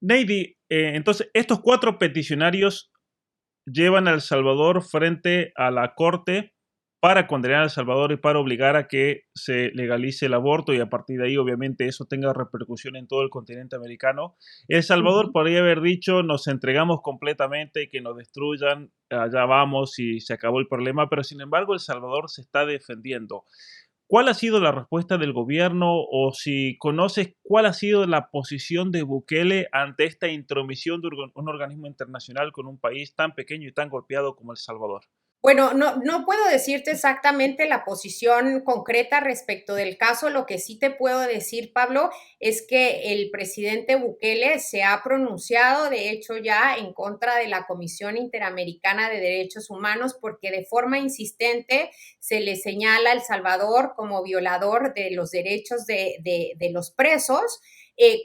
Neidy, entonces estos cuatro peticionarios llevan a El Salvador frente a la Corte para condenar a El Salvador y para obligar a que se legalice el aborto y a partir de ahí obviamente eso tenga repercusión en todo el continente americano. El Salvador Ujú. podría haber dicho nos entregamos completamente y que nos destruyan, allá vamos y se acabó el problema, pero sin embargo El Salvador se está defendiendo. ¿Cuál ha sido la respuesta del gobierno o si conoces cuál ha sido la posición de Bukele ante esta intromisión de un organismo internacional con un país tan pequeño y tan golpeado como El Salvador? Bueno, no puedo decirte exactamente la posición concreta respecto del caso. Lo que sí te puedo decir, Pablo, es que el presidente Bukele se ha pronunciado, de hecho, ya en contra de la Comisión Interamericana de Derechos Humanos, porque de forma insistente se le señala a El Salvador como violador de los derechos de los presos,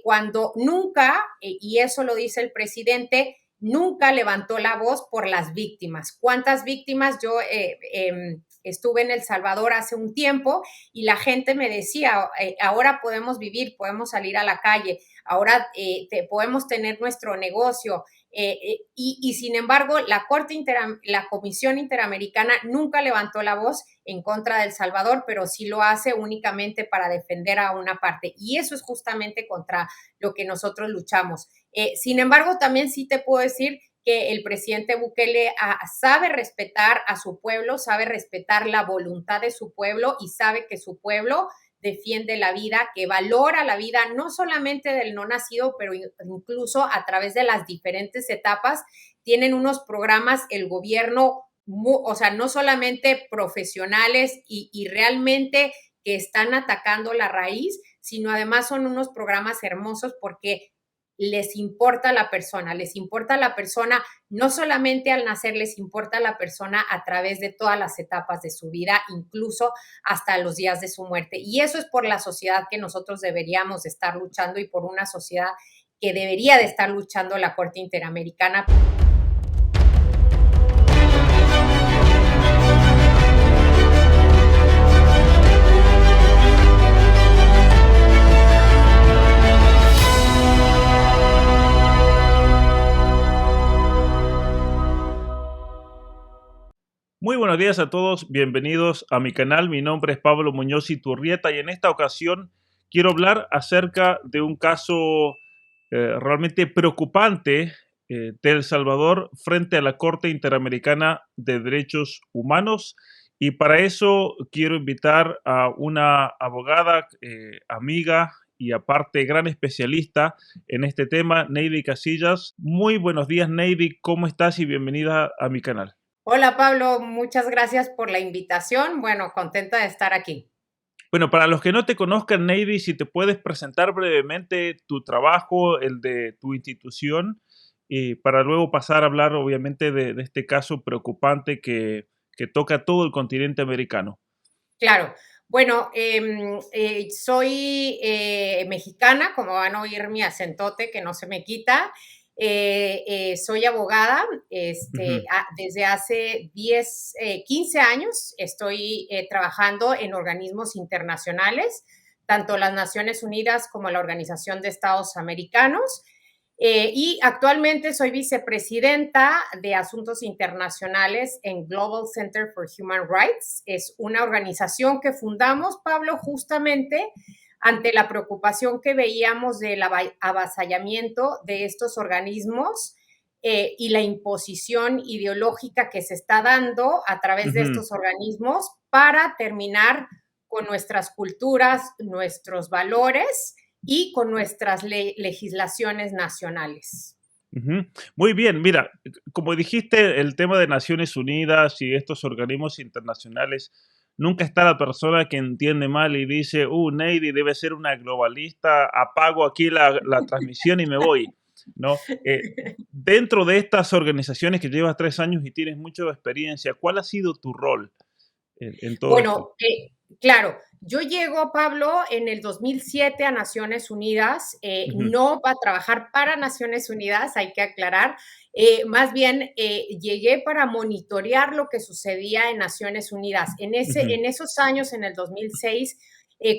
cuando nunca, y eso lo dice el presidente, nunca levantó la voz por las víctimas. ¿Cuántas víctimas? Yo estuve en El Salvador hace un tiempo y la gente me decía, ahora podemos vivir, podemos salir a la calle, ahora podemos tener nuestro negocio. Y sin embargo, la Comisión Interamericana nunca levantó la voz en contra de El Salvador, pero sí lo hace únicamente para defender a una parte. Y eso es justamente contra lo que nosotros luchamos. Sin embargo, también sí te puedo decir que el presidente Bukele sabe respetar a su pueblo, sabe respetar la voluntad de su pueblo y sabe que su pueblo defiende la vida, que valora la vida no solamente del no nacido, pero incluso a través de las diferentes etapas. Tienen unos programas el gobierno, o sea, no solamente profesionales y realmente que están atacando la raíz, sino además son unos programas hermosos porque les importa la persona, no solamente al nacer, les importa la persona a través de todas las etapas de su vida, incluso hasta los días de su muerte. Y eso es por la sociedad que nosotros deberíamos estar luchando y por una sociedad que debería de estar luchando la Corte Interamericana. Muy buenos días a todos, bienvenidos a mi canal. Mi nombre es Pablo Muñoz Iturrieta y en esta ocasión quiero hablar acerca de un caso realmente preocupante de El Salvador frente a la Corte Interamericana de Derechos Humanos. Y para eso quiero invitar a una abogada, amiga y aparte gran especialista en este tema, Neidy Casillas. Muy buenos días, Neidy, ¿cómo estás? Y bienvenida a mi canal. Hola Pablo, muchas gracias por la invitación. Bueno, contenta de estar aquí. Bueno, para los que no te conozcan, Neidy, si te puedes presentar brevemente tu trabajo, el de tu institución, para luego pasar a hablar, obviamente, de este caso preocupante que toca a todo el continente americano. Claro. Bueno, soy mexicana, como van a oír mi acentote que no se me quita. Soy abogada, Ujú, desde hace 10, 15 años estoy trabajando en organismos internacionales, tanto las Naciones Unidas como la Organización de Estados Americanos. Y actualmente soy vicepresidenta de Asuntos Internacionales en Global Center for Human Rights. Es una organización que fundamos, Pablo, justamente ante la preocupación que veíamos del avasallamiento de estos organismos y la imposición ideológica que se está dando a través de ujú, estos organismos para terminar con nuestras culturas, nuestros valores y con nuestras legislaciones nacionales. ujú. Muy bien, mira, como dijiste, el tema de Naciones Unidas y estos organismos internacionales, nunca está la persona que entiende mal y dice, Neidy debe ser una globalista, apago aquí la transmisión y me voy, ¿no? Dentro de estas organizaciones que llevas 3 años y tienes mucha experiencia, ¿cuál ha sido tu rol en todo esto? Bueno, claro, yo llego, Pablo, en el 2007 a Naciones Unidas, Ujú, no para trabajar para Naciones Unidas, hay que aclarar, más bien llegué para monitorear lo que sucedía en Naciones Unidas. ujú, En esos años, en el 2006,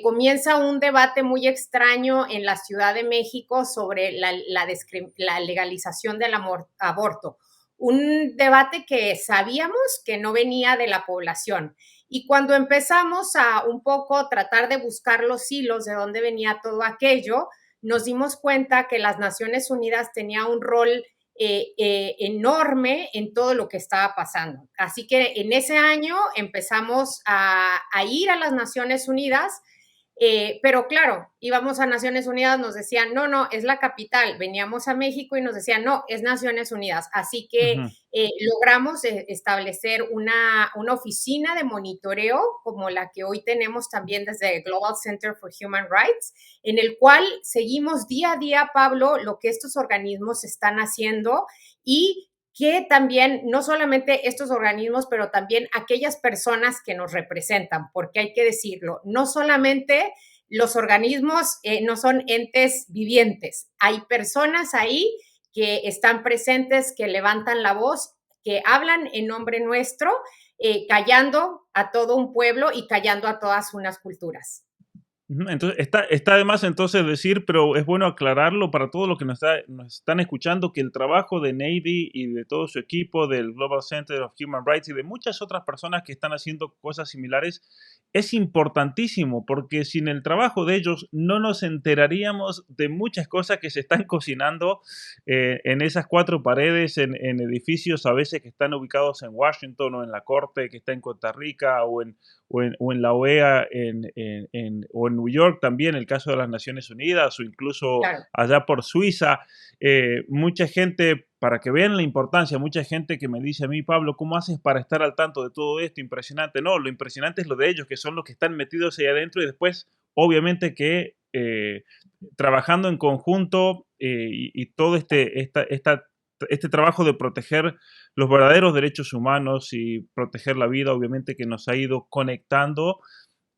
comienza un debate muy extraño en la Ciudad de México sobre la legalización del aborto. Un debate que sabíamos que no venía de la población. Y cuando empezamos a un poco tratar de buscar los hilos de dónde venía todo aquello, nos dimos cuenta que las Naciones Unidas tenía un rol enorme en todo lo que estaba pasando. Así que en ese año empezamos a ir a las Naciones Unidas, pero claro, íbamos a Naciones Unidas, nos decían, no, no, es la capital. Veníamos a México y nos decían, no, es Naciones Unidas. Así que Ujú. logramos establecer una oficina de monitoreo, como la que hoy tenemos también desde el Global Center for Human Rights, en el cual seguimos día a día, Pablo, lo que estos organismos están haciendo y que también, no solamente estos organismos, pero también aquellas personas que nos representan, porque hay que decirlo, no solamente los organismos no son entes vivientes, hay personas ahí que están presentes, que levantan la voz, que hablan en nombre nuestro, callando a todo un pueblo y callando a todas unas culturas. Entonces, está de más entonces decir, pero es bueno aclararlo para todos los que nos están escuchando, que el trabajo de Nady y de todo su equipo, del Global Center of Human Rights y de muchas otras personas que están haciendo cosas similares, es importantísimo, porque sin el trabajo de ellos no nos enteraríamos de muchas cosas que se están cocinando en esas cuatro paredes, en edificios a veces que están ubicados en Washington o en la Corte que está en Costa Rica o en la OEA o en New York también, el caso de las Naciones Unidas o incluso Claro. allá por Suiza. Mucha gente, para que vean la importancia, mucha gente que me dice a mí, Pablo, ¿cómo haces para estar al tanto de todo esto? Impresionante. No, lo impresionante es lo de ellos, que son los que están metidos ahí adentro y después, obviamente que trabajando en conjunto y todo este trabajo de proteger los verdaderos derechos humanos y proteger la vida, obviamente que nos ha ido conectando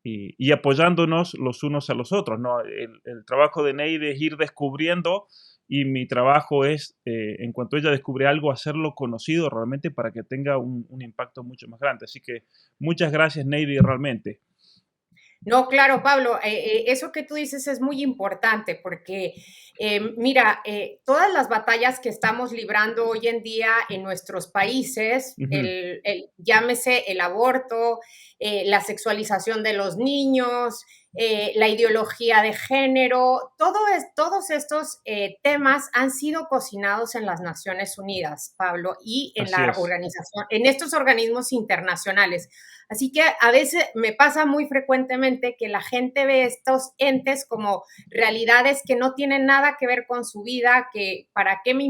y apoyándonos los unos a los otros, ¿no? El trabajo de Neide es ir descubriendo y mi trabajo es, en cuanto ella descubre algo, hacerlo conocido realmente para que tenga un impacto mucho más grande. Así que muchas gracias, Neide, realmente. No, claro, Pablo, eso que tú dices es muy importante porque, mira, todas las batallas que estamos librando hoy en día en nuestros países, Ujú. llámese el aborto, la sexualización de los niños, la ideología de género, todos estos temas han sido cocinados en las Naciones Unidas, Pablo, y en Así la es. organización, en estos organismos internacionales. Así que a veces me pasa muy frecuentemente que la gente ve estos entes como realidades que no tienen nada que ver con su vida, que para qué me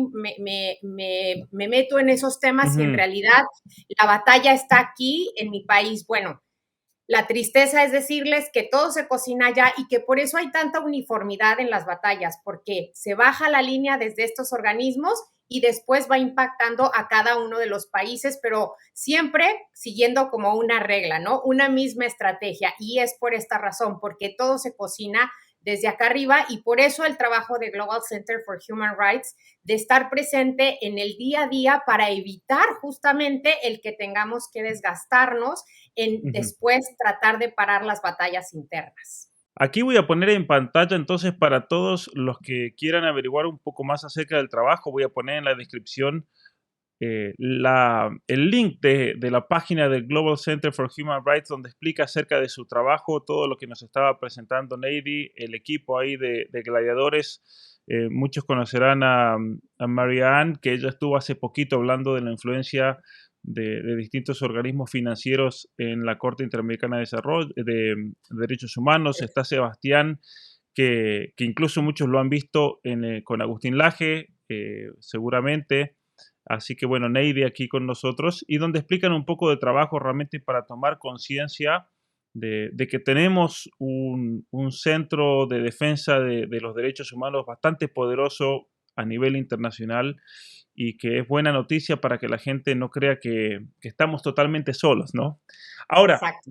meto en esos temas si en Ujú. realidad la batalla está aquí en mi país. Bueno, la tristeza es decirles que todo se cocina allá y que por eso hay tanta uniformidad en las batallas, porque se baja la línea desde estos organismos y después va impactando a cada uno de los países, pero siempre siguiendo como una regla, ¿no? Una misma estrategia. Y es por esta razón, porque todo se cocina desde acá arriba y por eso el trabajo de Global Center for Human Rights de estar presente en el día a día para evitar justamente el que tengamos que desgastarnos en Ujú. después tratar de parar las batallas internas. Aquí voy a poner en pantalla entonces para todos los que quieran averiguar un poco más acerca del trabajo, voy a poner en la descripción el link de la página del Global Center for Human Rights donde explica acerca de su trabajo, todo lo que nos estaba presentando Nady, el equipo ahí de gladiadores. Muchos conocerán a Marianne, que ella estuvo hace poquito hablando de la influencia de distintos organismos financieros en la Corte Interamericana de Desarrollo, de Derechos Humanos. Está Sebastián, que incluso muchos lo han visto con Agustín Laje, seguramente. Así que bueno, Neidy aquí con nosotros y donde explican un poco de trabajo realmente para tomar conciencia de que tenemos un centro de defensa de los derechos humanos bastante poderoso a nivel internacional y que es buena noticia para que la gente no crea que estamos totalmente solos, ¿no? Ahora, Exacto.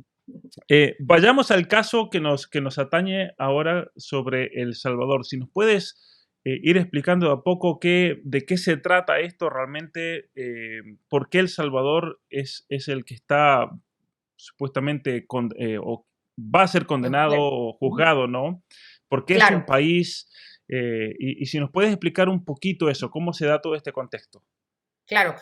vayamos al caso que nos atañe ahora sobre El Salvador. Si nos puedes ir explicando de a poco de qué se trata esto realmente, por qué El Salvador es el que está supuestamente va a ser condenado o juzgado, ¿no? Porque es un Claro. país, y si nos puedes explicar un poquito eso, cómo se da todo este contexto. Claro.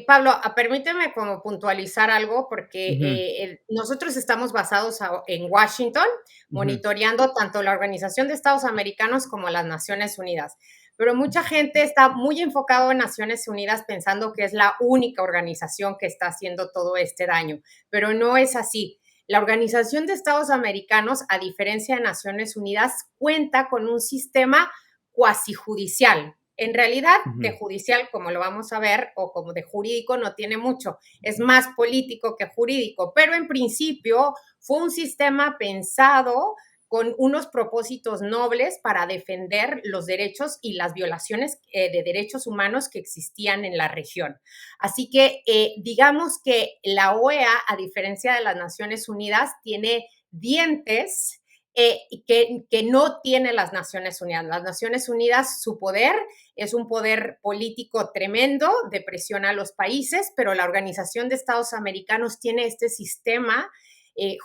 Pablo, permíteme como puntualizar algo porque Ujú, nosotros estamos basados en Washington, ujú, monitoreando tanto la Organización de Estados Americanos como las Naciones Unidas. Pero mucha gente está muy enfocado en Naciones Unidas pensando que es la única organización que está haciendo todo este daño, pero no es así. La Organización de Estados Americanos, a diferencia de Naciones Unidas, cuenta con un sistema cuasi judicial. En realidad, de ujú, judicial, como lo vamos a ver, o como de jurídico, no tiene mucho. Es más político que jurídico, pero en principio fue un sistema pensado con unos propósitos nobles para defender los derechos y las violaciones de derechos humanos que existían en la región. Así que digamos que la OEA, a diferencia de las Naciones Unidas, tiene dientes que no tiene las Naciones Unidas. Las Naciones Unidas, su poder es un poder político tremendo de presión a los países, pero la Organización de Estados Americanos tiene este sistema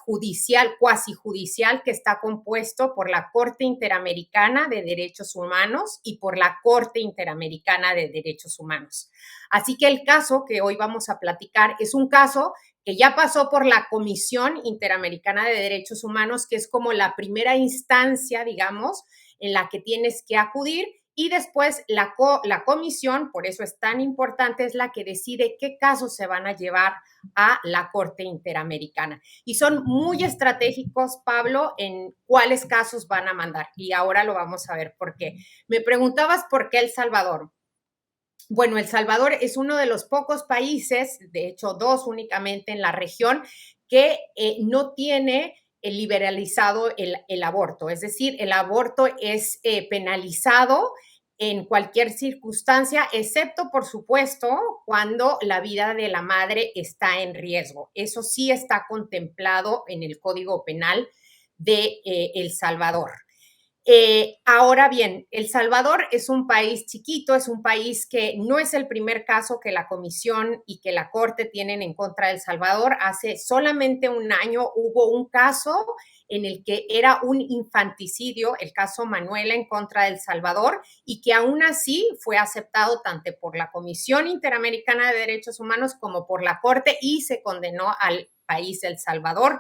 judicial, cuasi judicial, que está compuesto por la Corte Interamericana de Derechos Humanos y por la Corte Interamericana de Derechos Humanos. Así que el caso que hoy vamos a platicar es un caso que ya pasó por la Comisión Interamericana de Derechos Humanos, que es como la primera instancia, digamos, en la que tienes que acudir, y después la comisión, por eso es tan importante, es la que decide qué casos se van a llevar a la Corte Interamericana. Y son muy estratégicos, Pablo, en cuáles casos van a mandar. Y ahora lo vamos a ver por qué. Me preguntabas por qué El Salvador. Bueno, El Salvador es uno de los pocos países, de hecho dos únicamente en la región, que no tiene liberalizado el aborto. Es decir, el aborto es penalizado en cualquier circunstancia, excepto, por supuesto, cuando la vida de la madre está en riesgo. Eso sí está contemplado en el Código Penal de El Salvador. Ahora bien, El Salvador es un país chiquito, es un país que no es el primer caso que la Comisión y que la Corte tienen en contra de El Salvador. Hace solamente un año hubo un caso en el que era un infanticidio, el caso Manuela en contra de El Salvador, y que aún así fue aceptado tanto por la Comisión Interamericana de Derechos Humanos como por la Corte y se condenó al país El Salvador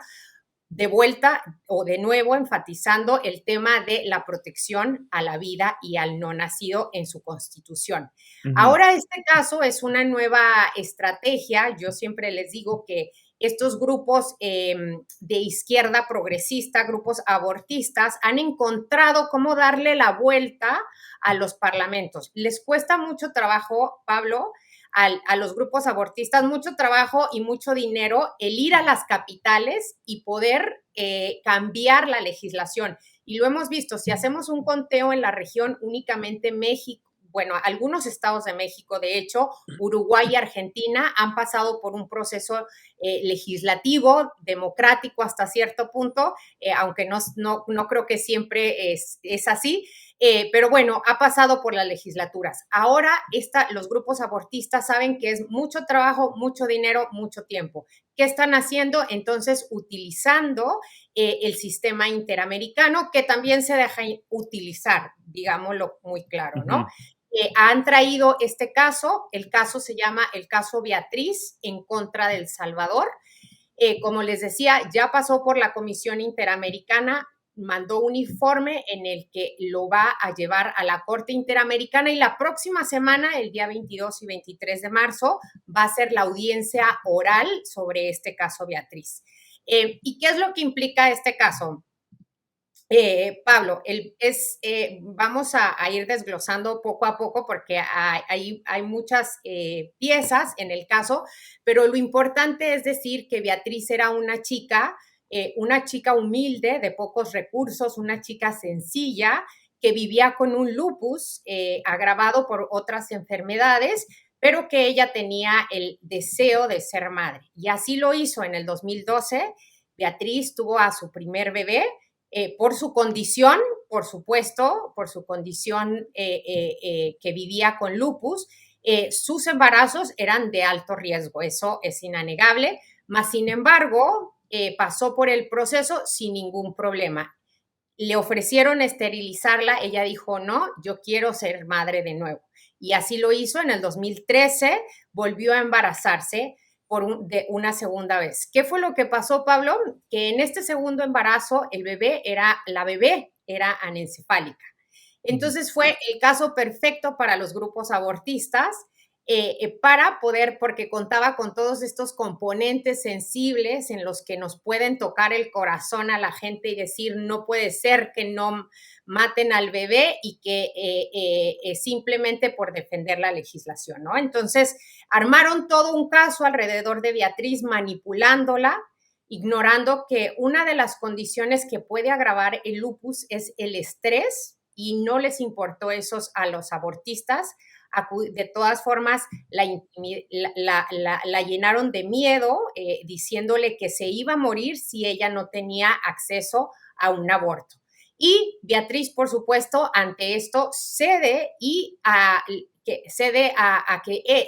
de vuelta o de nuevo enfatizando el tema de la protección a la vida y al no nacido en su constitución. ujú, Ahora este caso es una nueva estrategia. Yo siempre les digo que estos grupos de izquierda progresista, grupos abortistas, han encontrado cómo darle la vuelta a los parlamentos. Les cuesta mucho trabajo, Pablo, a los grupos abortistas mucho trabajo y mucho dinero el ir a las capitales y poder cambiar la legislación. Y lo hemos visto, si hacemos un conteo en la región, únicamente México, bueno, algunos estados de México, de hecho, Uruguay y Argentina han pasado por un proceso legislativo, democrático hasta cierto punto, aunque no creo que siempre es así, pero bueno, ha pasado por las legislaturas. Ahora los grupos abortistas saben que es mucho trabajo, mucho dinero, mucho tiempo. ¿Qué están haciendo? Entonces, utilizando el sistema interamericano, que también se deja utilizar, digámoslo muy claro, ¿no? ujú. Han traído este caso, el caso se llama el caso Beatriz en contra de El Salvador. Como les decía, ya pasó por la Comisión Interamericana, mandó un informe en el que lo va a llevar a la Corte Interamericana y la próxima semana, el día 22 y 23 de marzo, va a ser la audiencia oral sobre este caso Beatriz. ¿Y qué es lo que implica este caso? Pablo, vamos a ir desglosando poco a poco porque hay muchas piezas en el caso, pero lo importante es decir que Beatriz era una chica humilde, de pocos recursos, una chica sencilla, que vivía con un lupus agravado por otras enfermedades, pero que ella tenía el deseo de ser madre. Y así lo hizo en el 2012. Beatriz tuvo a su primer bebé por su condición, por supuesto, por su condición que vivía con lupus. Sus embarazos eran de alto riesgo, eso es innegable, mas sin embargo, pasó por el proceso sin ningún problema. Le ofrecieron esterilizarla, ella dijo, no, yo quiero ser madre de nuevo. Y así lo hizo. En el 2013 volvió a embarazarse de una segunda vez. ¿Qué fue lo que pasó, Pablo? Que en este segundo embarazo la bebé era anencefálica. Entonces fue el caso perfecto para los grupos abortistas, para poder, porque contaba con todos estos componentes sensibles en los que nos pueden tocar el corazón a la gente y decir, no puede ser que no maten al bebé y que simplemente por defender la legislación, ¿no? Entonces, armaron todo un caso alrededor de Beatriz, manipulándola, ignorando que una de las condiciones que puede agravar el lupus es el estrés, y no les importó eso a los abortistas. De todas formas, la llenaron de miedo, diciéndole que se iba a morir si ella no tenía acceso a un aborto. Y Beatriz, por supuesto, ante esto cede a que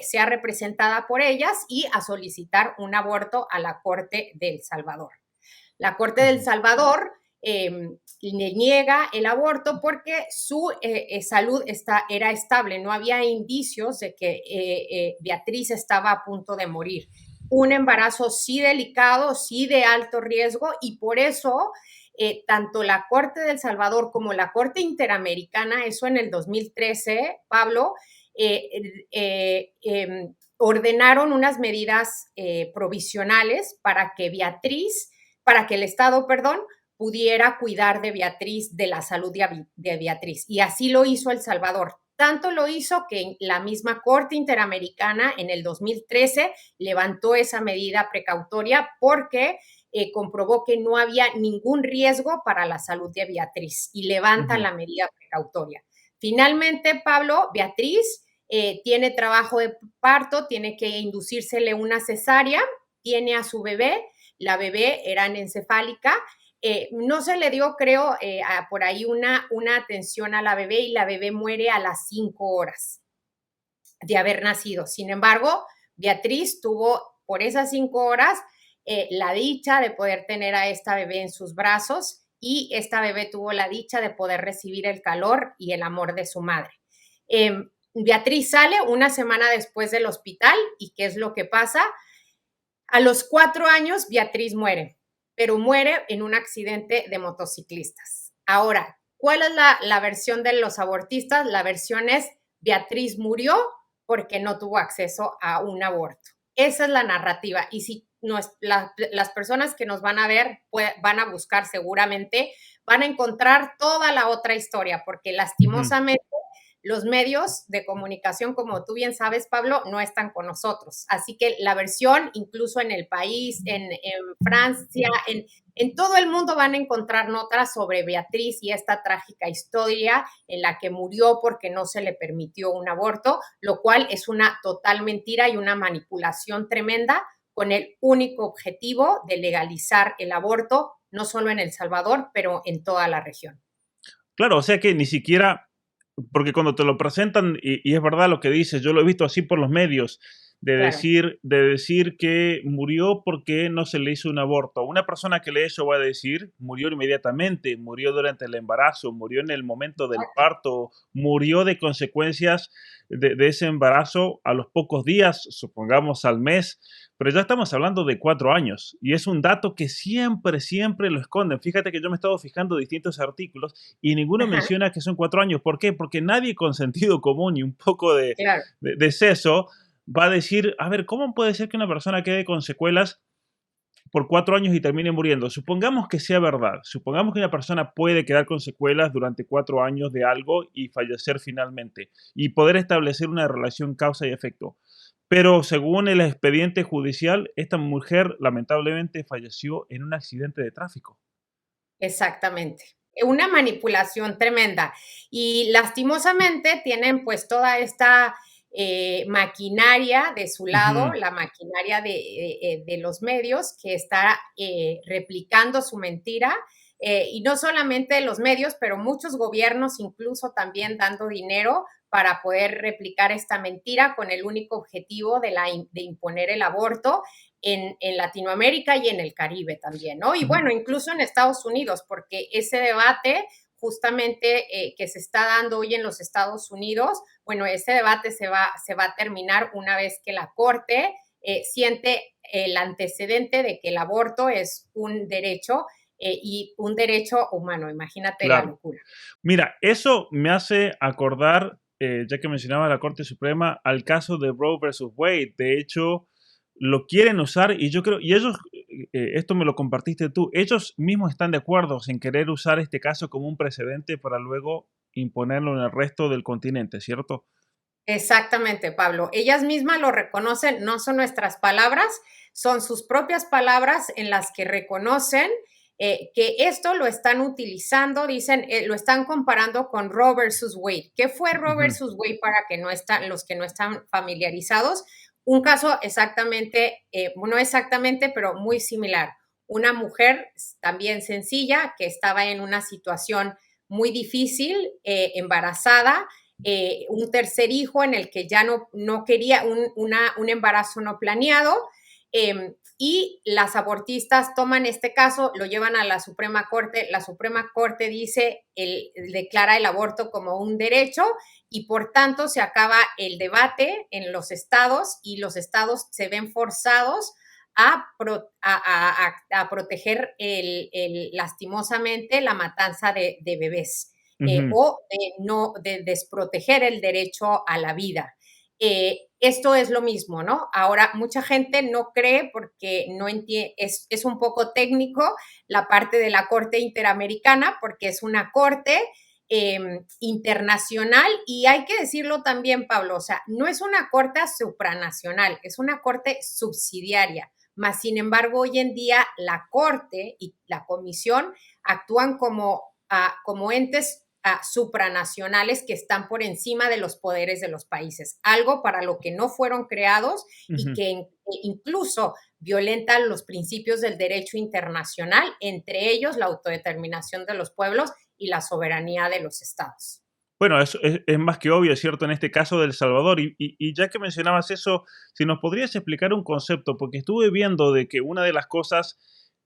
sea representada por ellas y a solicitar un aborto a la Corte de El Salvador. La Corte de El Salvador le niega el aborto porque su salud era estable, no había indicios de que Beatriz estaba a punto de morir. Un embarazo sí delicado, sí de alto riesgo, y por eso tanto la Corte de El Salvador como la Corte Interamericana, eso en el 2013, Pablo, ordenaron unas medidas provisionales para que el Estado, pudiera cuidar de Beatriz, de la salud de Beatriz. Y así lo hizo El Salvador. Tanto lo hizo que la misma Corte Interamericana en el 2013 levantó esa medida precautoria porque comprobó que no había ningún riesgo para la salud de Beatriz, y levantan la medida precautoria. Finalmente, Pablo, Beatriz tiene trabajo de parto, tiene que inducírsele una cesárea, tiene a su bebé, la bebé era anencefálica. No se le dio, creo, por ahí una atención a la bebé, y la bebé muere a las 5 horas de haber nacido. Sin embargo, Beatriz tuvo por esas 5 horas la dicha de poder tener a esta bebé en sus brazos, y esta bebé tuvo la dicha de poder recibir el calor y el amor de su madre. Beatriz sale una semana después del hospital, y ¿qué es lo que pasa? A los 4 años, Beatriz muere, pero muere en un accidente de motociclistas. Ahora, ¿cuál es la versión de los abortistas? La versión es: Beatriz murió porque no tuvo acceso a un aborto. Esa es la narrativa. Y si las personas que nos van a ver van a buscar, seguramente van a encontrar toda la otra historia, porque lastimosamente los medios de comunicación, como tú bien sabes, Pablo, no están con nosotros. Así que la versión, incluso en el país, en Francia, en todo el mundo van a encontrar notas sobre Beatriz y esta trágica historia en la que murió porque no se le permitió un aborto, lo cual es una total mentira y una manipulación tremenda, con el único objetivo de legalizar el aborto, no solo en El Salvador, pero en toda la región. Claro, o sea que ni siquiera, porque cuando te lo presentan, y es verdad lo que dices, yo lo he visto así por los medios, Claro. de decir que murió porque no se le hizo un aborto. Una persona que lee eso va a decir, murió inmediatamente, murió durante el embarazo, murió en el momento del parto, murió de consecuencias de ese embarazo a los pocos días, supongamos al mes, pero ya estamos hablando de 4 años, y es un dato que siempre, siempre lo esconden. Fíjate que yo me he estado fijando en distintos artículos y ninguno menciona que son 4 años. ¿Por qué? Porque nadie con sentido común y un poco Claro. de seso va a decir, a ver, ¿cómo puede ser que una persona quede con secuelas por 4 años y termine muriendo? Supongamos que sea verdad, supongamos que una persona puede quedar con secuelas durante 4 años de algo y fallecer finalmente, y poder establecer una relación causa y efecto. Pero según el expediente judicial, esta mujer lamentablemente falleció en un accidente de tráfico. Exactamente. Una manipulación tremenda. Y lastimosamente tienen pues toda esta maquinaria de su lado, la maquinaria de los medios, que está replicando su mentira. Y no solamente los medios, pero muchos gobiernos incluso también dando dinero para poder replicar esta mentira con el único objetivo de imponer el aborto en Latinoamérica y en el Caribe también, ¿no? Y bueno, incluso en Estados Unidos, porque ese debate justamente que se está dando hoy en los Estados Unidos, bueno, ese debate se va a terminar una vez que la Corte siente el antecedente de que el aborto es un derecho y un derecho humano. Imagínate la Claro. locura. Mira, eso me hace acordar, ya que mencionaba la Corte Suprema, al caso de Roe versus Wade. De hecho, lo quieren usar y yo creo, y ellos, esto me lo compartiste tú, ellos mismos están de acuerdo en querer usar este caso como un precedente para luego imponerlo en el resto del continente, ¿cierto? Exactamente, Pablo. Ellas mismas lo reconocen, no son nuestras palabras, son sus propias palabras en las que reconocen que esto lo están utilizando, dicen, lo están comparando con Roe versus Wade. ¿Qué fue Roe Ujú. versus Wade para que los que no están familiarizados? Un caso exactamente, no exactamente, pero muy similar. Una mujer también sencilla que estaba en una situación muy difícil, embarazada, un tercer hijo en el que ya no quería un embarazo no planeado. Y las abortistas toman este caso, lo llevan a la Suprema Corte. La Suprema Corte declara el aborto como un derecho y por tanto se acaba el debate en los estados y los estados se ven forzados a proteger lastimosamente la matanza de bebés Ujú. de desproteger el derecho a la vida. Esto es lo mismo, ¿no? Ahora, mucha gente no cree porque no entiende, es un poco técnico la parte de la Corte Interamericana, porque es una corte internacional y hay que decirlo también, Pablo, o sea, no es una corte supranacional, es una corte subsidiaria. Más sin embargo, hoy en día la corte y la comisión actúan como entes supranacionales que están por encima de los poderes de los países, algo para lo que no fueron creados y Ujú. que incluso violentan los principios del derecho internacional, entre ellos la autodeterminación de los pueblos y la soberanía de los estados. Bueno, eso es más que obvio, es cierto, en este caso de El Salvador. Y ya que mencionabas eso, si nos podrías explicar un concepto, porque estuve viendo de que una de las cosas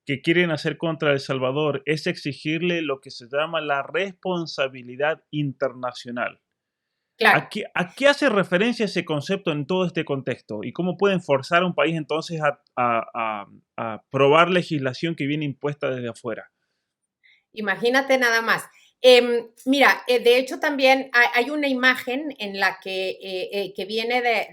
que quieren hacer contra El Salvador es exigirle lo que se llama la responsabilidad internacional. Claro. A qué hace referencia ese concepto en todo este contexto? ¿Y cómo pueden forzar a un país entonces a aprobar legislación que viene impuesta desde afuera? Imagínate nada más. Mira, de hecho también hay una imagen en la que viene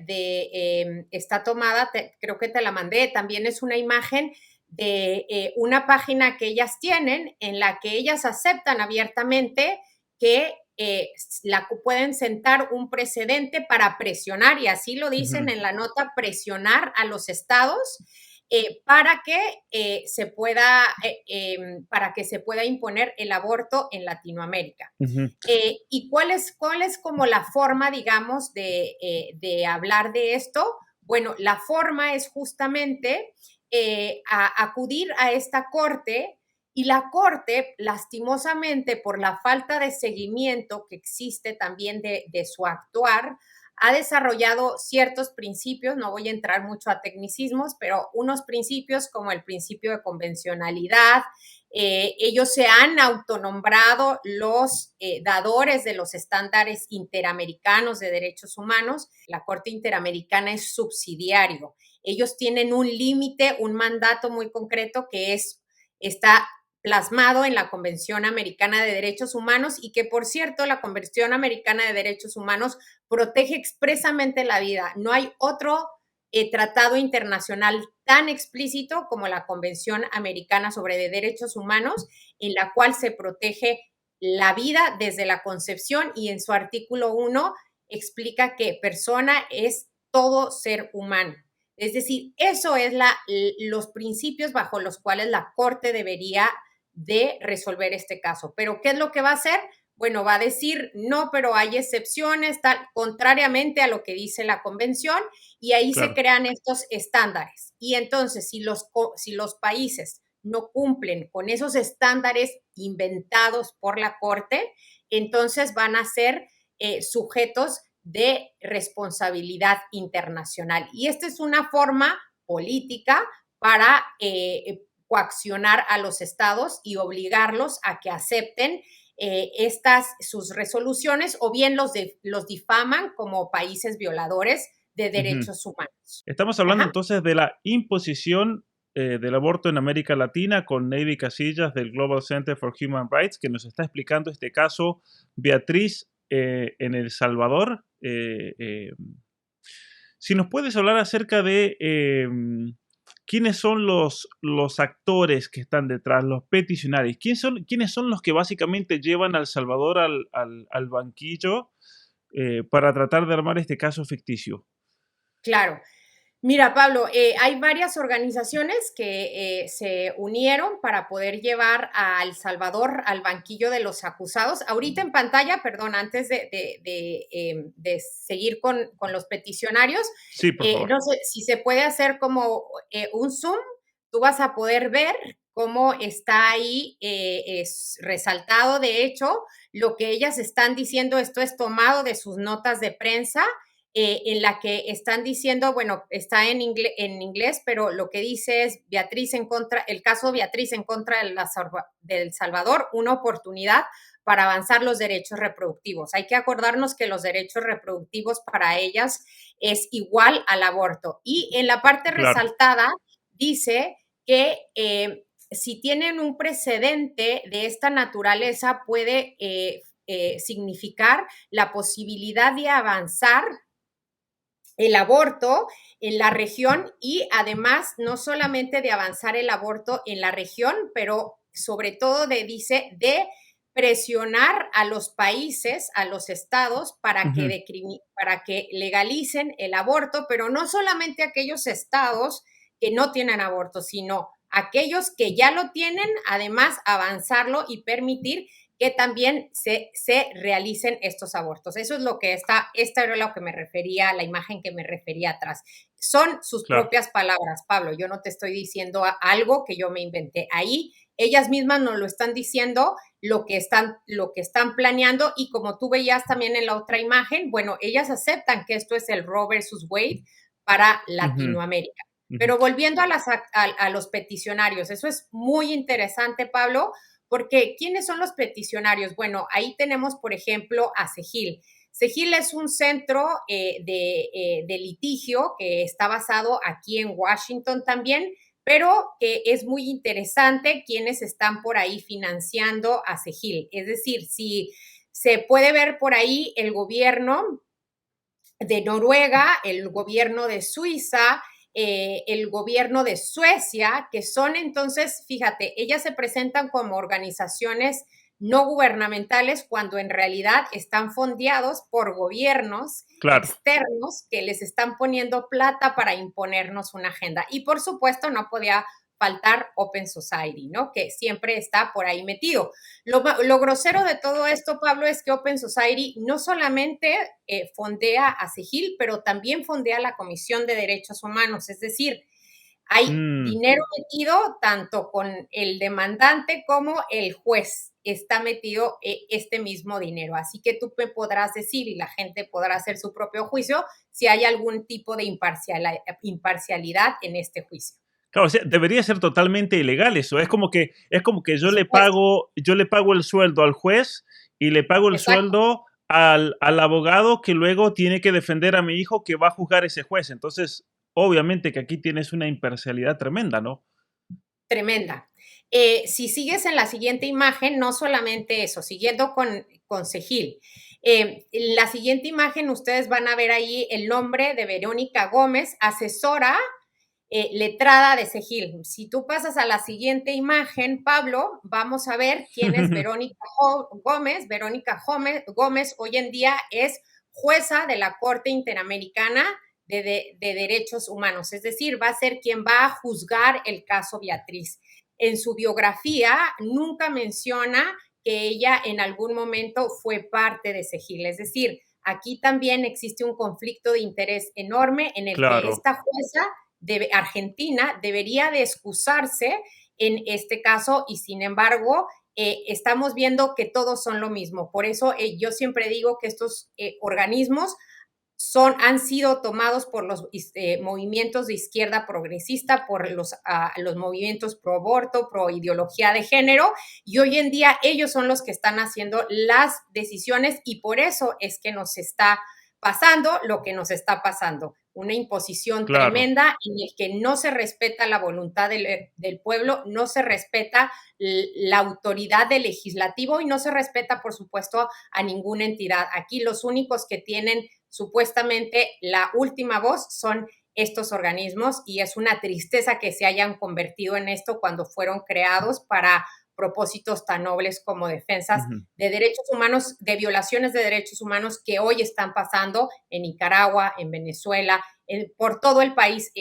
está tomada, creo que te la mandé, también es una imagen de una página que ellas tienen en la que ellas aceptan abiertamente que pueden sentar un precedente para presionar, y así lo dicen Ujú, en la nota, presionar a los estados para que para que se pueda imponer el aborto en Latinoamérica. ujú, ¿Y cuál es como la forma, digamos, de hablar de esto? Bueno, la forma es justamente acudir a esta corte y la corte, lastimosamente, por la falta de seguimiento que existe también de su actuar, ha desarrollado ciertos principios, no voy a entrar mucho a tecnicismos, pero unos principios como el principio de convencionalidad. Ellos se han autonombrado los dadores de los estándares interamericanos de derechos humanos. La Corte Interamericana es subsidiario. Ellos tienen un límite, un mandato muy concreto está plasmado en la Convención Americana de Derechos Humanos y que, por cierto, la Convención Americana de Derechos Humanos protege expresamente la vida. No hay otro tratado internacional tan explícito como la Convención Americana sobre Derechos Humanos, en la cual se protege la vida desde la concepción y en su artículo 1 explica que persona es todo ser humano. Es decir, eso es los principios bajo los cuales la Corte debería de resolver este caso. Pero ¿qué es lo que va a hacer? Bueno, va a decir, no, pero hay excepciones, contrariamente a lo que dice la convención, y ahí se claro. crean estos estándares. Y entonces, si los países no cumplen con esos estándares inventados por la Corte, entonces van a ser sujetos de responsabilidad internacional. Y esta es una forma política para coaccionar a los estados y obligarlos a que acepten sus resoluciones, o bien los difaman como países violadores de Ujú. derechos humanos. Estamos hablando Ajá. entonces de la imposición del aborto en América Latina con Navy Casillas del Global Center for Human Rights, que nos está explicando este caso Beatriz en El Salvador. Si nos puedes hablar acerca de quiénes son los actores que están detrás, los peticionarios, quiénes son los que básicamente llevan a El Salvador al banquillo para tratar de armar este caso ficticio. Claro. Mira, Pablo, hay varias organizaciones que se unieron para poder llevar a El Salvador al banquillo de los acusados. Ahorita en pantalla, perdón, antes de seguir con los peticionarios, Sí, por favor. no sé si se puede hacer como un zoom, tú vas a poder ver cómo está ahí es resaltado, de hecho, lo que ellas están diciendo, esto es tomado de sus notas de prensa, en la que están diciendo, bueno, está en inglés, pero lo que dice es Beatriz en contra, el caso Beatriz en contra del Salvador, una oportunidad para avanzar los derechos reproductivos. Hay que acordarnos que los derechos reproductivos para ellas es igual al aborto. Y en la parte Claro. resaltada dice que si tienen un precedente de esta naturaleza puede significar la posibilidad de avanzar el aborto en la región y además no solamente de avanzar el aborto en la región, pero sobre todo dice, de presionar a los países, a los estados, Ujú. para que legalicen el aborto, pero no solamente aquellos estados que no tienen aborto, sino aquellos que ya lo tienen, además avanzarlo y permitir que también se realicen estos abortos. Eso es lo que esta era lo que me refería, la imagen que me refería atrás. Son sus Claro. propias palabras, Pablo. Yo no te estoy diciendo algo que yo me inventé. Ahí ellas mismas nos lo están diciendo, lo que están planeando, y como tú veías también en la otra imagen, bueno, ellas aceptan que esto es el Roe versus Wade para Ujú, Latinoamérica. ujú. Pero volviendo a los peticionarios, eso es muy interesante, Pablo, porque ¿quiénes son los peticionarios? Bueno, ahí tenemos, por ejemplo, a CEGIL. CEGIL es un centro de litigio que está basado aquí en Washington también, pero que es muy interesante quienes están por ahí financiando a CEGIL. Es decir, si se puede ver por ahí el gobierno de Noruega, el gobierno de Suiza, el gobierno de Suecia, que son entonces, fíjate, ellas se presentan como organizaciones no gubernamentales cuando en realidad están fondeados por gobiernos Claro. externos que les están poniendo plata para imponernos una agenda. Y por supuesto no podía faltar Open Society, ¿no? Que siempre está por ahí metido. Lo grosero de todo esto, Pablo, es que Open Society no solamente fondea a SIGIL, pero también fondea la Comisión de Derechos Humanos. Es decir, hay Mm, dinero metido tanto con el demandante como el juez. Está metido este mismo dinero. Así que tú me podrás decir y la gente podrá hacer su propio juicio si hay algún tipo de imparcialidad en este juicio. claro, o sea, debería ser totalmente ilegal eso. Es como que Por supuesto. yo le pago el sueldo al juez y le pago el Exacto. sueldo al abogado que luego tiene que defender a mi hijo que va a juzgar ese juez. Entonces, obviamente que aquí tienes una imparcialidad tremenda, ¿no? Tremenda. Si sigues en la siguiente imagen, no solamente eso, siguiendo con Segil. En la siguiente imagen ustedes van a ver ahí el nombre de Verónica Gómez, asesora letrada de Segil. Si tú pasas a la siguiente imagen, Pablo, vamos a ver quién es Verónica Gómez. Verónica Gómez hoy en día es jueza de la Corte Interamericana de Derechos Humanos, es decir, va a ser quien va a juzgar el caso Beatriz. En su biografía nunca menciona que ella en algún momento fue parte de Segil, es decir, aquí también existe un conflicto de interés enorme en el que Claro. esta jueza de Argentina debería de excusarse en este caso y sin embargo estamos viendo que todos son lo mismo. Por eso yo siempre digo que estos organismos han sido tomados por los movimientos de izquierda progresista, por los movimientos pro aborto, pro ideología de género, y hoy en día ellos son los que están haciendo las decisiones y por eso es que nos está pasando lo que nos está pasando. Una imposición Claro. tremenda en el que no se respeta la voluntad del pueblo, no se respeta la autoridad del legislativo y no se respeta, por supuesto, a ninguna entidad. Aquí los únicos que tienen supuestamente la última voz son estos organismos y es una tristeza que se hayan convertido en esto cuando fueron creados para propósitos tan nobles como defensas Ujú. de derechos humanos, de violaciones de derechos humanos que hoy están pasando en Nicaragua, en Venezuela, por todo el país,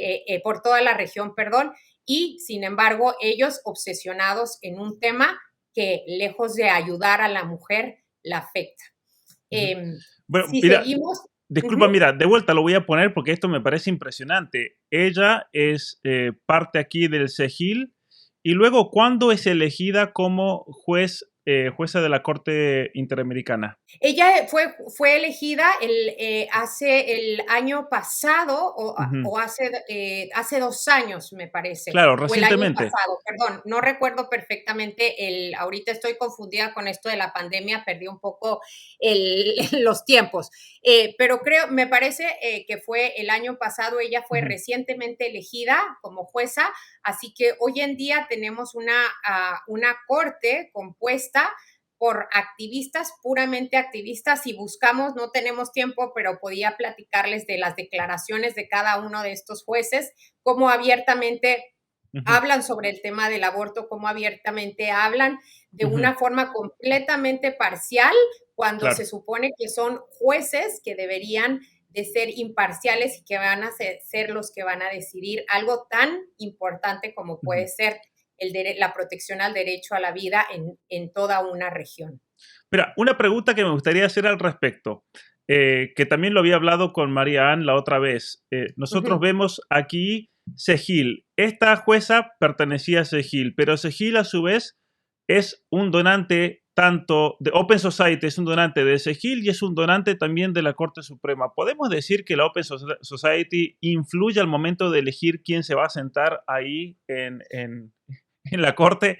por toda la región, perdón, y sin embargo ellos obsesionados en un tema que lejos de ayudar a la mujer, la afecta. Ujú. Eh, Bueno, si mira, seguimos, disculpa, uh-huh. mira, de vuelta lo voy a poner porque esto me parece impresionante. Ella es parte aquí del CEGIL y luego, ¿cuándo es elegida como jueza de la Corte Interamericana? Ella fue elegida hace el año pasado Ujú. o hace 2 años, me parece, Claro, o el año recientemente. pasado, perdón, no recuerdo perfectamente, ahorita estoy confundida con esto de la pandemia, perdí un poco los tiempos, pero me parece que fue el año pasado, ella fue Ujú. recientemente elegida como jueza, así que hoy en día tenemos una corte compuesta por activistas, puramente activistas, y buscamos, no tenemos tiempo, pero podía platicarles de las declaraciones de cada uno de estos jueces, cómo abiertamente Ujú. hablan sobre el tema del aborto, cómo abiertamente hablan de Ujú. una forma completamente parcial, cuando se Claro. supone que son jueces que deberían de ser imparciales y que van a ser los que van a decidir algo tan importante como Ujú. puede ser la protección al derecho a la vida en toda una región. Mira, una pregunta que me gustaría hacer al respecto, que también lo había hablado con María Ann la otra vez. Nosotros Ujú. vemos aquí Segil. Esta jueza pertenecía a Segil, pero Segil a su vez es un donante tanto de Open Society, es un donante de Segil y es un donante también de la Corte Suprema. ¿Podemos decir que la Open Society influye al momento de elegir quién se va a sentar ahí en la Corte?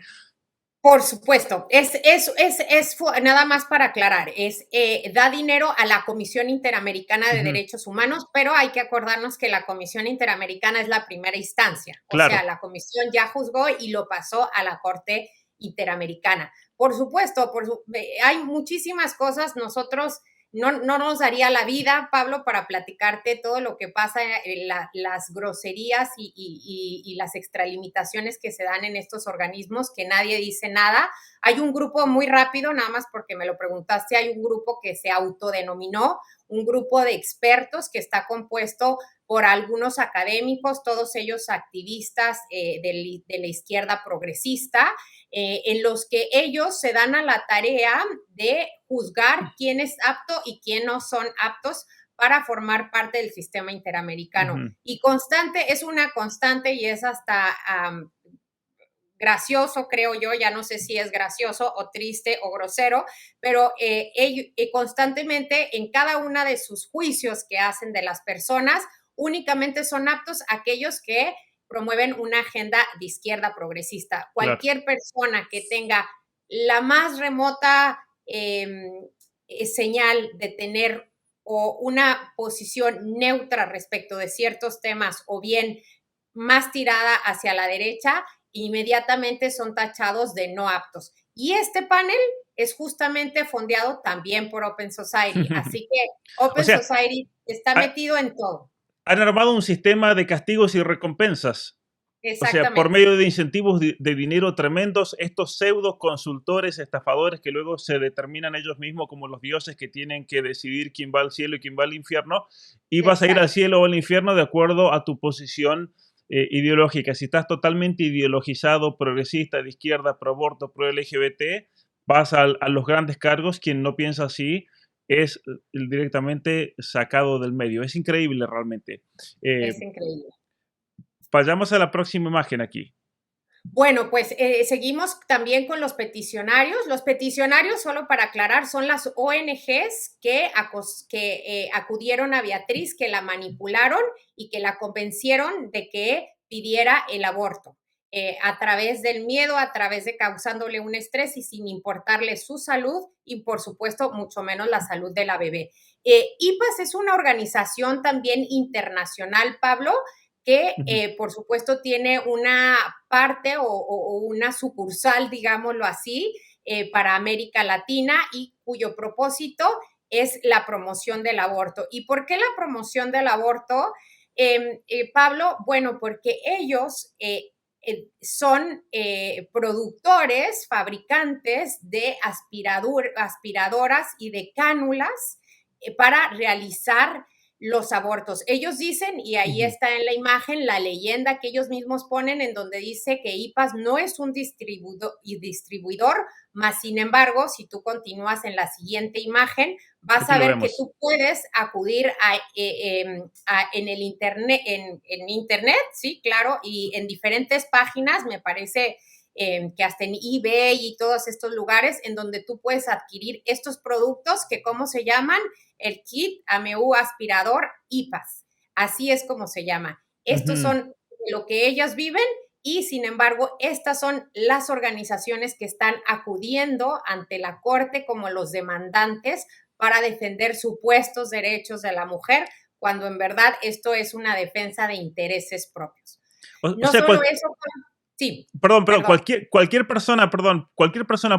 Por supuesto, nada más para aclarar, da dinero a la Comisión Interamericana de Ujú. Derechos Humanos, pero hay que acordarnos que la Comisión Interamericana es la primera instancia, o sea, Claro. la Comisión ya juzgó y lo pasó a la Corte Interamericana. Por supuesto, hay muchísimas cosas, nosotros no nos daría la vida, Pablo, para platicarte todo lo que pasa, las groserías y las extralimitaciones que se dan en estos organismos, que nadie dice nada. Hay un grupo muy rápido, nada más porque me lo preguntaste, hay un grupo que se autodenominó un grupo de expertos que está compuesto por algunos académicos, todos ellos activistas de la izquierda progresista, en los que ellos se dan a la tarea de juzgar quién es apto y quién no son aptos para formar parte del sistema interamericano. Ujú. Y es una constante y es hasta gracioso, creo yo, ya no sé si es gracioso o triste o grosero, pero ellos, constantemente en cada una de sus juicios que hacen de las personas, únicamente son aptos aquellos que promueven una agenda de izquierda progresista. Claro. Cualquier persona que tenga la más remota señal de tener o una posición neutra respecto de ciertos temas o bien más tirada hacia la derecha, inmediatamente son tachados de no aptos. Y este panel es justamente fondeado también por Open Society, así que O Open sea, Society está ha- metido en todo. han armado un sistema de castigos y recompensas. O sea, por Exactamente, medio de incentivos de dinero tremendos, estos pseudo consultores, estafadores que luego se determinan ellos mismos como los dioses que tienen que decidir quién va al cielo y quién va al infierno, y vas a ir al exacto. cielo o al infierno de acuerdo a tu posición ideológica. Si estás totalmente ideologizado, progresista, de izquierda, pro aborto, pro LGBT, vas a los grandes cargos. Quien no piensa así es directamente sacado del medio. Es increíble realmente. Eh, Es increíble. Vayamos a la próxima imagen aquí. Bueno, pues seguimos también con los peticionarios. Los peticionarios, solo para aclarar, son las ONGs que acudieron a Beatriz, que la manipularon y que la convencieron de que pidiera el aborto. A través del miedo, a través de causándole un estrés y sin importarle su salud y, por supuesto, mucho menos la salud de la bebé. IPAS es una organización también internacional, Pablo, que por supuesto tiene una parte o una sucursal, digámoslo así, para América Latina y cuyo propósito es la promoción del aborto. ¿Y por qué la promoción del aborto, Pablo? Bueno, porque ellos son productores, fabricantes de aspiradoras y de cánulas para realizar los abortos. Ellos dicen, y ahí está en la imagen, la leyenda que ellos mismos ponen en donde dice que IPAS no es un distribuidor, más sin embargo, si tú continúas en la siguiente imagen, vas a ver que tú puedes acudir en el internet, en internet, sí, claro, y en diferentes páginas, me parece que hasta en eBay y todos estos lugares en donde tú puedes adquirir estos productos que, ¿cómo se llaman? El kit AMU aspirador IPAS. Así es como se llama. Estos son lo que ellas viven y, sin embargo, estas son las organizaciones que están acudiendo ante la corte como los demandantes para defender supuestos derechos de la mujer, cuando en verdad esto es una defensa de intereses propios. No solo eso, sí. Perdón, cualquier persona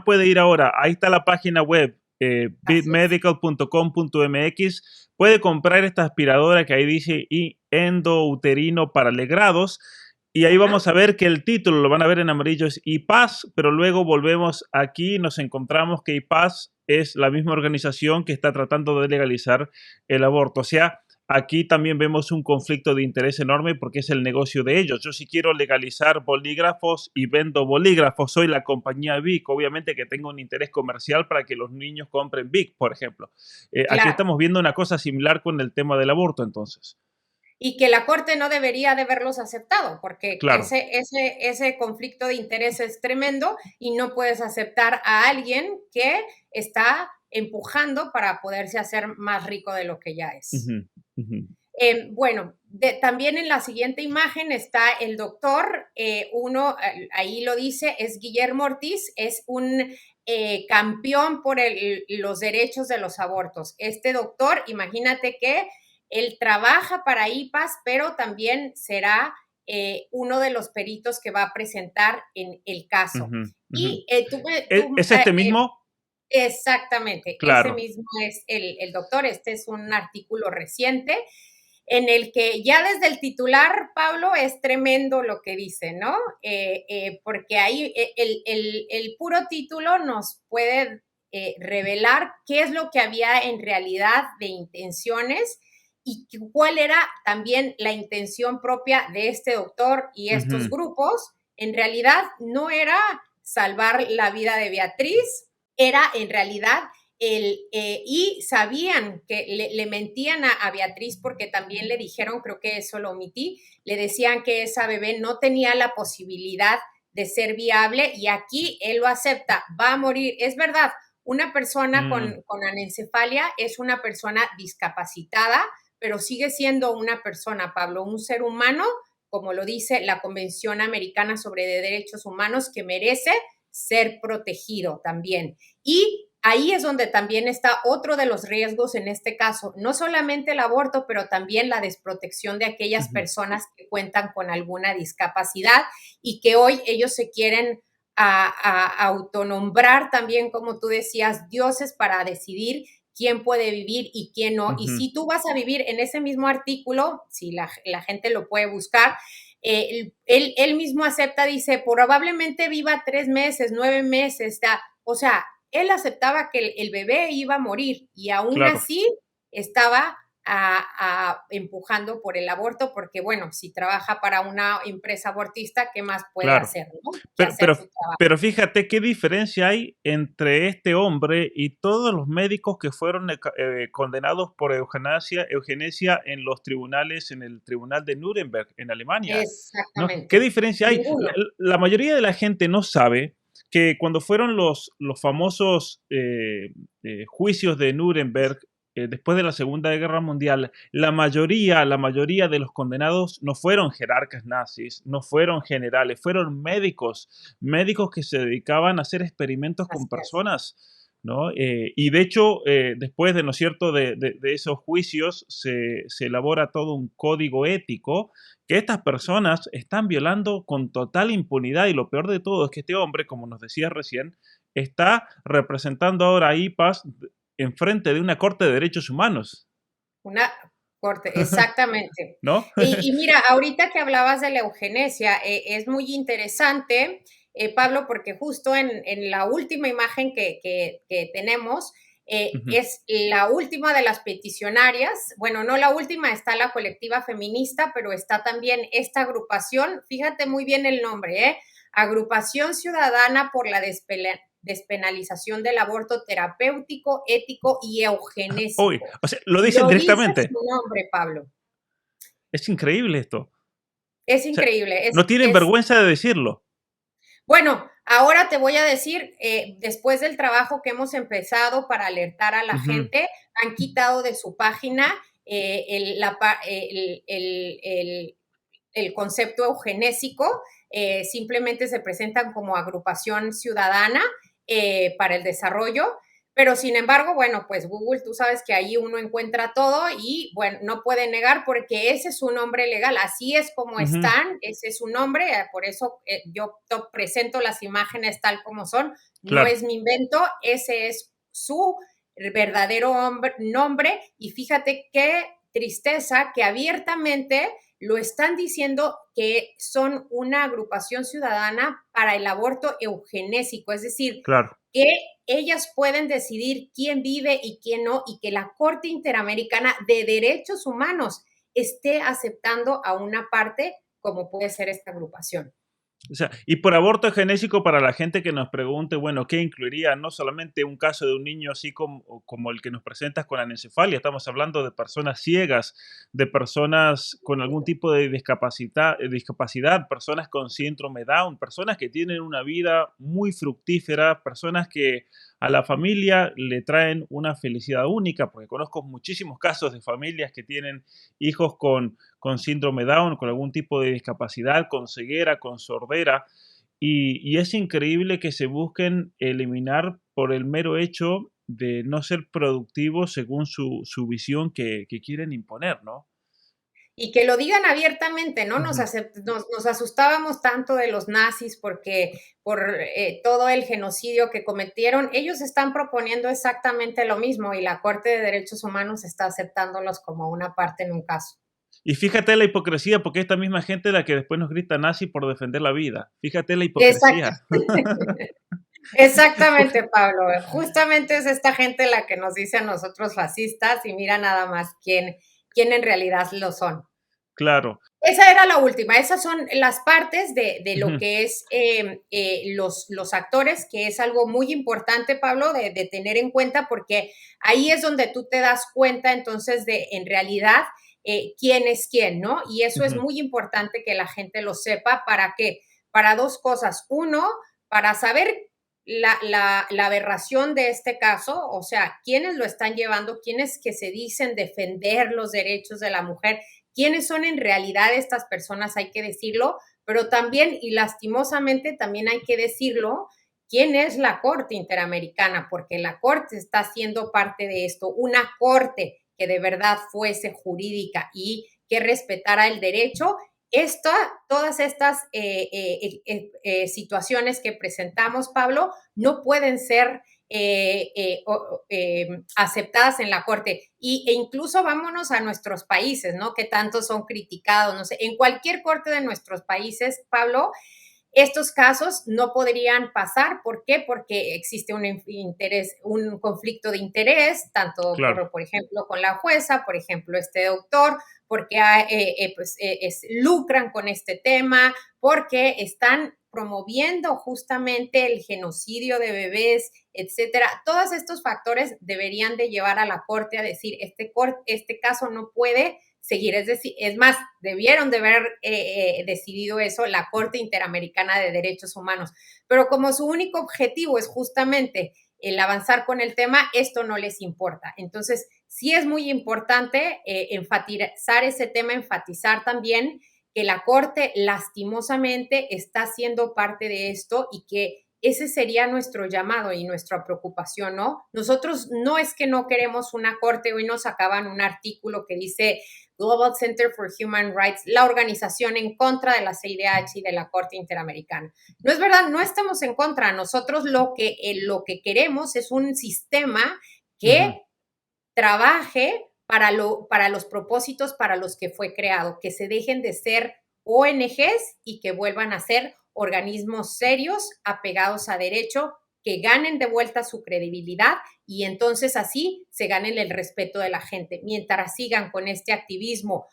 puede ir ahora. Ahí está la página web, bitmedical.com.mx. Puede comprar esta aspiradora que ahí dice endouterino para legrados. Y ahí vamos a ver que el título, lo van a ver en amarillo, es IPAS, pero luego volvemos aquí y nos encontramos que IPAS es la misma organización que está tratando de legalizar el aborto. O sea, aquí también vemos un conflicto de interés enorme porque es el negocio de ellos. Yo sí quiero legalizar bolígrafos y vendo bolígrafos. Soy la compañía Vic. Obviamente que tengo un interés comercial para que los niños compren Vic, por ejemplo. Claro. Aquí estamos viendo una cosa similar con el tema del aborto, entonces. Y que la Corte no debería de haberlos aceptado, porque claro, ese conflicto de interés es tremendo y no puedes aceptar a alguien que está empujando para poderse hacer más rico de lo que ya es. Bueno, también en la siguiente imagen está el doctor, ahí lo dice, es Guillermo Ortiz, es un campeón por los derechos de los abortos. Este doctor, imagínate que él trabaja para IPAS, pero también será uno de los peritos que va a presentar en el caso. Y ¿Es este mismo? Exactamente, claro. Ese mismo es el doctor. Este es un artículo reciente en el que ya desde el titular, Pablo, es tremendo lo que dice, ¿no? Porque ahí el puro título nos puede revelar qué es lo que había en realidad de intenciones y cuál era también la intención propia de este doctor y estos grupos. En realidad no era salvar la vida de Beatriz, era en realidad y sabían que le mentían a Beatriz porque también le dijeron, creo que eso lo omití, le decían que esa bebé no tenía la posibilidad de ser viable y aquí él lo acepta, va a morir. Es verdad, una persona con anencefalia es una persona discapacitada, pero sigue siendo una persona, Pablo, un ser humano, como lo dice la Convención Americana sobre Derechos Humanos, que merece ser protegido también. Y ahí es donde también está otro de los riesgos en este caso, no solamente el aborto, pero también la desprotección de aquellas personas que cuentan con alguna discapacidad y que hoy ellos se quieren autonombrar también, como tú decías, dioses para decidir quién puede vivir y quién no. Y si tú vas a vivir en ese mismo artículo, si la gente lo puede buscar, él mismo acepta, dice, probablemente viva 3 meses, 9 meses, o sea, él aceptaba que el bebé iba a morir y aún así estaba empujando por el aborto, porque bueno, si trabaja para una empresa abortista, ¿qué más puede claro. hacer, no? Que Pero, hacer pero, su trabajo. pero fíjate qué diferencia hay entre este hombre y todos los médicos que fueron condenados por eugenesia en los tribunales, en el tribunal de Nuremberg, en Alemania, ¿no? ¿Qué Exactamente. diferencia hay? Ninguno. La mayoría de la gente no sabe que cuando fueron los famosos juicios de Nuremberg, después de la Segunda Guerra Mundial, la mayoría de los condenados no fueron jerarcas nazis, no fueron generales, fueron médicos que se dedicaban a hacer experimentos con Así es. personas, ¿no? Y de hecho, después de, ¿no es cierto?, de esos juicios, se elabora todo un código ético que estas personas están violando con total impunidad, y lo peor de todo es que este hombre, como nos decías recién, está representando ahora a IPAS enfrente de una corte de derechos humanos, Una corte, exactamente. ¿no? Y mira, ahorita que hablabas de la eugenesia, es muy interesante, Pablo, porque justo en la última imagen que tenemos, Ujú. es la última de las peticionarias. Bueno, no la última, está la colectiva feminista, pero está también esta agrupación, fíjate muy bien el nombre, Agrupación Ciudadana por la Despenalización del Aborto Terapéutico, Ético y Uy, Eugenésico. o sea, lo dicen Lo dice su directamente. nombre, Pablo. Es increíble esto. O Es sea, increíble. no tienen vergüenza de decirlo. Bueno, ahora te voy a decir, después del trabajo que hemos empezado para alertar a la Ujú. gente, han quitado de su página el concepto eugenésico, simplemente se presentan como agrupación ciudadana para el desarrollo, pero sin embargo, bueno, pues Google, tú sabes que ahí uno encuentra todo y bueno, no puede negar porque ese es su nombre legal, así es como Ujú. están, ese es su nombre, por eso yo presento las imágenes tal como son, no Claro, es mi invento, ese es su verdadero nombre y fíjate qué tristeza que abiertamente lo están diciendo que son una agrupación ciudadana para el aborto eugenésico, es decir, claro. que ellas pueden decidir quién vive y quién no, y que la Corte Interamericana de Derechos Humanos esté aceptando a una parte como puede ser esta agrupación. O sea, y por aborto genésico, para la gente que nos pregunte, bueno, ¿qué incluiría? No solamente un caso de un niño así como el que nos presentas con anencefalia, estamos hablando de personas ciegas, de personas con algún tipo de discapacidad, personas con síndrome Down, personas que tienen una vida muy fructífera, personas que a la familia le traen una felicidad única, porque conozco muchísimos casos de familias que tienen hijos con síndrome Down, con algún tipo de discapacidad, con ceguera, con sordera. Y es increíble que se busquen eliminar por el mero hecho de no ser productivos según su visión que quieren imponer, ¿no? Y que lo digan abiertamente, ¿no? Ujú. Nos asustábamos tanto de los nazis porque por todo el genocidio que cometieron, ellos están proponiendo exactamente lo mismo y la Corte de Derechos Humanos está aceptándolos como una parte en un caso. Y fíjate la hipocresía, porque esta misma gente es la que después nos grita nazi por defender la vida. Fíjate la Exacto. hipocresía. Exactamente, Pablo. Justamente es esta gente la que nos dice a nosotros fascistas y mira nada más quién en realidad lo son. Claro. Esa era la última, esas son las partes de lo Ujú, que es los actores, que es algo muy importante, Pablo, de tener en cuenta, porque ahí es donde tú te das cuenta entonces de en realidad quién es quién, ¿no? Y eso es ujú. muy importante que la gente lo sepa. ¿Para qué? Para dos cosas. Uno, para saber la aberración de este caso, o sea, quiénes lo están llevando, quiénes que se dicen defender los derechos de la mujer, quiénes son en realidad estas personas, hay que decirlo, pero también, y lastimosamente también hay que decirlo, quién es la Corte Interamericana, porque la Corte está siendo parte de esto, una Corte que de verdad fuese jurídica y que respetara el derecho. Todas estas situaciones que presentamos, Pablo, no pueden ser aceptadas en la Corte. E incluso vámonos a nuestros países, ¿no? Que tanto son criticados, no sé, en cualquier corte de nuestros países, Pablo, Estos casos no podrían pasar. ¿Por qué? Porque existe un conflicto de interés, tanto, Claro. por ejemplo, con la jueza, por ejemplo, este doctor, porque lucran con este tema, porque están promoviendo justamente el genocidio de bebés, etcétera. Todos estos factores deberían de llevar a la corte a decir, este caso no puede seguir. Es decir, es más, debieron de haber decidido eso la Corte Interamericana de Derechos Humanos. Pero como su único objetivo es justamente el avanzar con el tema, esto no les importa. Entonces, sí es muy importante enfatizar ese tema, enfatizar también que la Corte lastimosamente está siendo parte de esto y que ese sería nuestro llamado y nuestra preocupación, ¿no? Nosotros no es que no queremos una corte, hoy nos acaban un artículo que dice Global Center for Human Rights, la organización en contra de la CIDH y de la Corte Interamericana. No es verdad, no estamos en contra. Nosotros lo que queremos es un sistema que trabaje para los propósitos para los que fue creado, que se dejen de ser ONGs y que vuelvan a ser organismos serios, apegados a derecho, que ganen de vuelta su credibilidad y entonces así se ganen el respeto de la gente. Mientras sigan con este activismo,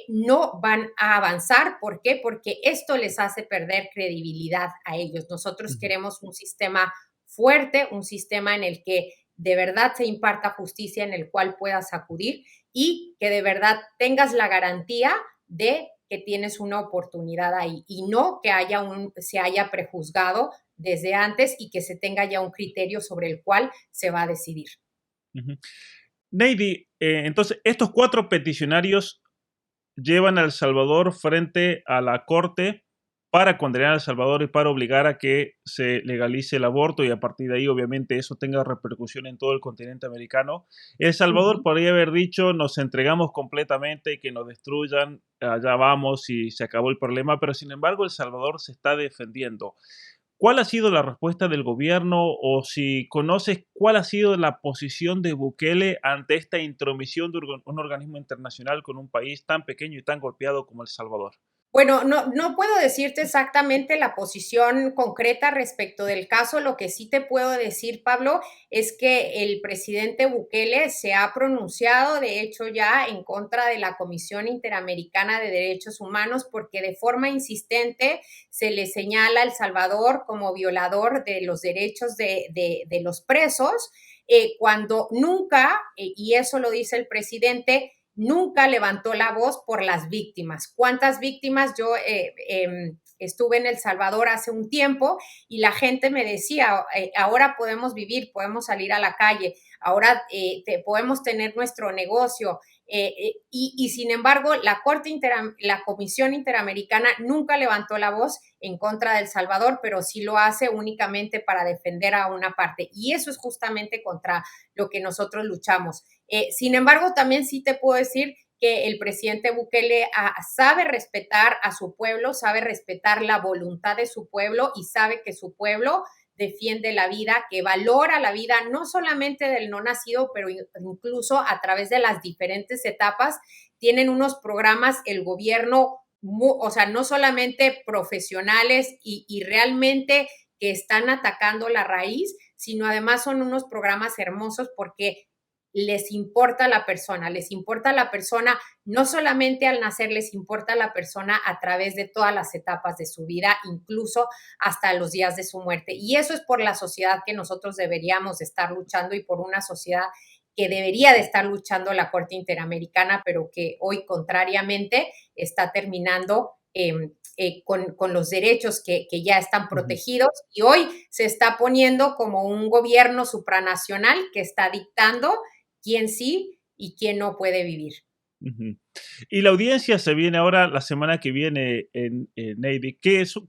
no van a avanzar. ¿Por qué? Porque esto les hace perder credibilidad a ellos. Nosotros queremos un sistema fuerte, un sistema en el que de verdad se imparta justicia, en el cual puedas acudir y que de verdad tengas la garantía de que tienes una oportunidad ahí y no que se haya prejuzgado desde antes y que se tenga ya un criterio sobre el cual se va a decidir. Neidy, entonces, estos 4 peticionarios llevan a El Salvador frente a la Corte para condenar a El Salvador y para obligar a que se legalice el aborto y a partir de ahí, obviamente, eso tenga repercusión en todo el continente americano. El Salvador podría haber dicho, nos entregamos completamente, que nos destruyan, allá vamos y se acabó el problema, pero sin embargo El Salvador se está defendiendo. ¿Cuál ha sido la respuesta del gobierno o si conoces cuál ha sido la posición de Bukele ante esta intromisión de un organismo internacional con un país tan pequeño y tan golpeado como El Salvador? Bueno, no puedo decirte exactamente la posición concreta respecto del caso. Lo que sí te puedo decir, Pablo, es que el presidente Bukele se ha pronunciado, de hecho, ya en contra de la Comisión Interamericana de Derechos Humanos, porque de forma insistente se le señala a El Salvador como violador de los derechos de los presos, cuando nunca, y eso lo dice el presidente, nunca levantó la voz por las víctimas. ¿Cuántas víctimas? Yo estuve en El Salvador hace un tiempo y la gente me decía, ahora podemos vivir, podemos salir a la calle, ahora podemos tener nuestro negocio. Y sin embargo, la Comisión Interamericana nunca levantó la voz en contra de El Salvador, pero sí lo hace únicamente para defender a una parte. Y eso es justamente contra lo que nosotros luchamos. Sin embargo, también sí te puedo decir que el presidente Bukele sabe respetar a su pueblo, sabe respetar la voluntad de su pueblo y sabe que su pueblo defiende la vida, que valora la vida, no solamente del no nacido, pero incluso a través de las diferentes etapas. Tienen unos programas, el gobierno, o sea, no solamente profesionales y realmente que están atacando la raíz, sino además son unos programas hermosos porque les importa la persona no solamente al nacer, les importa la persona a través de todas las etapas de su vida, incluso hasta los días de su muerte. Y eso es por la sociedad que nosotros deberíamos estar luchando y por una sociedad que debería de estar luchando la Corte Interamericana, pero que hoy, contrariamente, está terminando con los derechos que ya están protegidos y hoy se está poniendo como un gobierno supranacional que está dictando quién sí y quién no puede vivir. Y la audiencia se viene ahora la semana que viene en Navy.